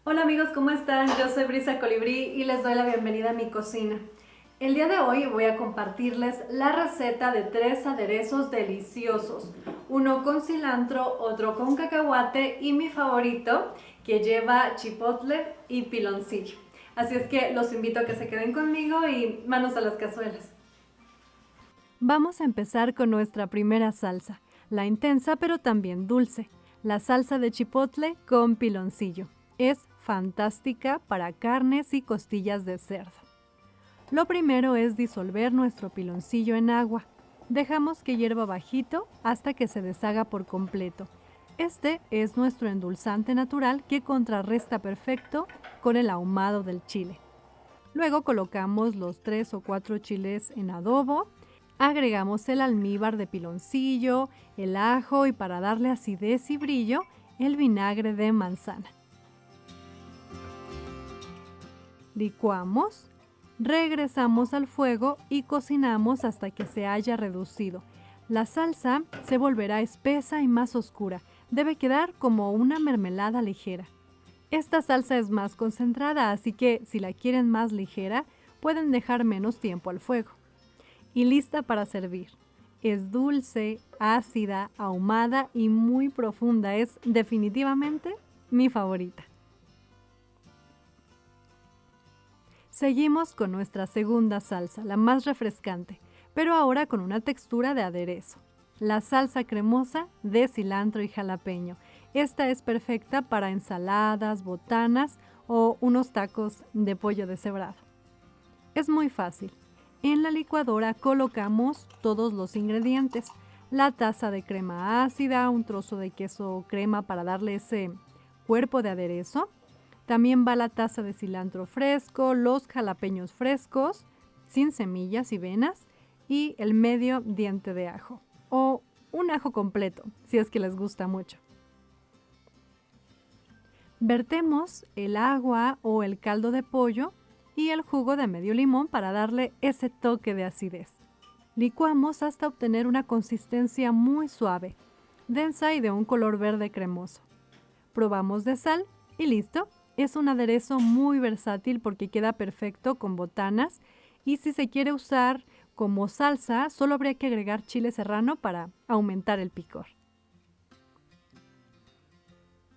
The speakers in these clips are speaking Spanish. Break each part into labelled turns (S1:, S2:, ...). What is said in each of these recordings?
S1: Hola amigos, ¿cómo están? Yo soy Brisa Colibrí y les doy la bienvenida a mi cocina. El día de hoy voy a compartirles la receta de 3 aderezos deliciosos. Uno con cilantro, otro con cacahuate y mi favorito que lleva chipotle y piloncillo. Así es que los invito a que se queden conmigo y manos a las cazuelas. Vamos a empezar con nuestra primera salsa, la intensa pero también dulce, la salsa de chipotle con piloncillo. Es fantástica para carnes y costillas de cerdo. Lo primero es disolver nuestro piloncillo en agua. Dejamos que hierva bajito hasta que se deshaga por completo. Este es nuestro endulzante natural que contrarresta perfecto con el ahumado del chile. Luego colocamos los 3 o 4 chiles en adobo. Agregamos el almíbar de piloncillo, el ajo y para darle acidez y brillo, el vinagre de manzana. Licuamos, regresamos al fuego y cocinamos hasta que se haya reducido. La salsa se volverá espesa y más oscura. Debe quedar como una mermelada ligera. Esta salsa es más concentrada, así que si la quieren más ligera, pueden dejar menos tiempo al fuego. Y lista para servir. Es dulce, ácida, ahumada y muy profunda. Es definitivamente mi favorita. Seguimos con nuestra segunda salsa, la más refrescante, pero ahora con una textura de aderezo. La salsa cremosa de cilantro y jalapeño. Esta es perfecta para ensaladas, botanas o unos tacos de pollo deshebrado. Es muy fácil. En la licuadora colocamos todos los ingredientes. La taza de crema ácida, un trozo de queso crema para darle ese cuerpo de aderezo. También va la taza de cilantro fresco, los jalapeños frescos, sin semillas y venas, y el medio diente de ajo, o un ajo completo, si es que les gusta mucho. Vertemos el agua o el caldo de pollo y el jugo de medio limón para darle ese toque de acidez. Licuamos hasta obtener una consistencia muy suave, densa y de un color verde cremoso. Probamos de sal y listo. Es un aderezo muy versátil porque queda perfecto con botanas y si se quiere usar como salsa, solo habría que agregar chile serrano para aumentar el picor.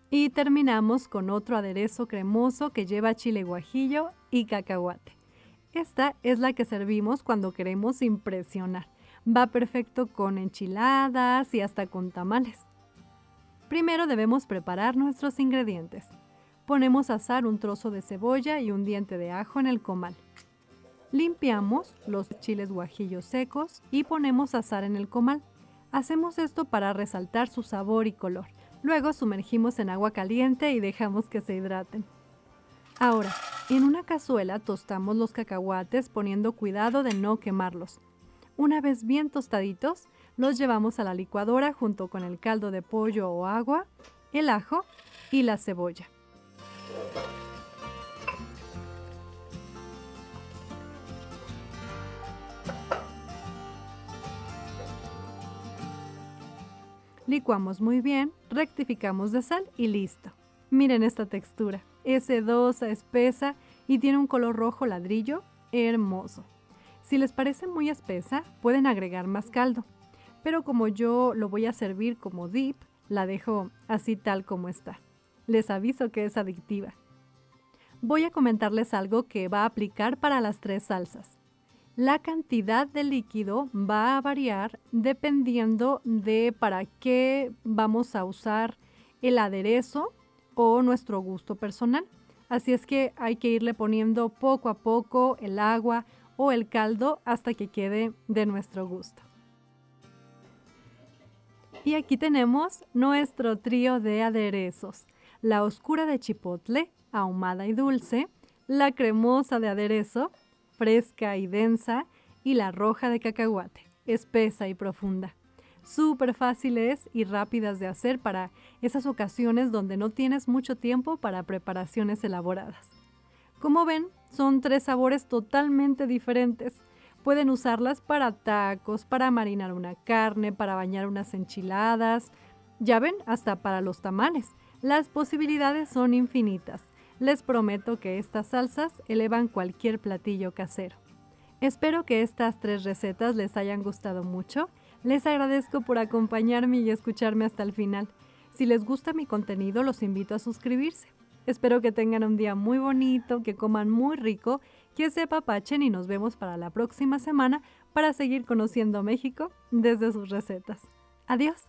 S1: Y terminamos con otro aderezo cremoso que lleva chile guajillo y cacahuate. Esta es la que servimos cuando queremos impresionar. Va perfecto con enchiladas y hasta con tamales. Primero debemos preparar nuestros ingredientes. Ponemos a asar un trozo de cebolla y un diente de ajo en el comal. Limpiamos los chiles guajillos secos y ponemos a asar en el comal. Hacemos esto para resaltar su sabor y color. Luego sumergimos en agua caliente y dejamos que se hidraten. Ahora, en una cazuela tostamos los cacahuates poniendo cuidado de no quemarlos. Una vez bien tostaditos, los llevamos a la licuadora junto con el caldo de pollo o agua, el ajo y la cebolla. Licuamos muy bien, rectificamos de sal y listo. Miren esta textura, es sedosa, espesa y tiene un color rojo ladrillo hermoso. Si les parece muy espesa, pueden agregar más caldo, pero como yo lo voy a servir como dip, la dejo así tal como está. Les aviso que es adictiva. Voy a comentarles algo que va a aplicar para las 3 salsas. La cantidad de líquido va a variar dependiendo de para qué vamos a usar el aderezo o nuestro gusto personal. Así es que hay que irle poniendo poco a poco el agua o el caldo hasta que quede de nuestro gusto. Y aquí tenemos nuestro trío de aderezos. La oscura de chipotle, ahumada y dulce, la cremosa de aderezo, fresca y densa, y la roja de cacahuate, espesa y profunda. Súper fáciles y rápidas de hacer para esas ocasiones donde no tienes mucho tiempo para preparaciones elaboradas. Como ven, son 3 sabores totalmente diferentes. Pueden usarlas para tacos, para marinar una carne, para bañar unas enchiladas. Ya ven, hasta para los tamales. Las posibilidades son infinitas. Les prometo que estas salsas elevan cualquier platillo casero. Espero que estas 3 recetas les hayan gustado mucho. Les agradezco por acompañarme y escucharme hasta el final. Si les gusta mi contenido, los invito a suscribirse. Espero que tengan un día muy bonito, que coman muy rico, que se apapachen y nos vemos para la próxima semana para seguir conociendo México desde sus recetas. Adiós.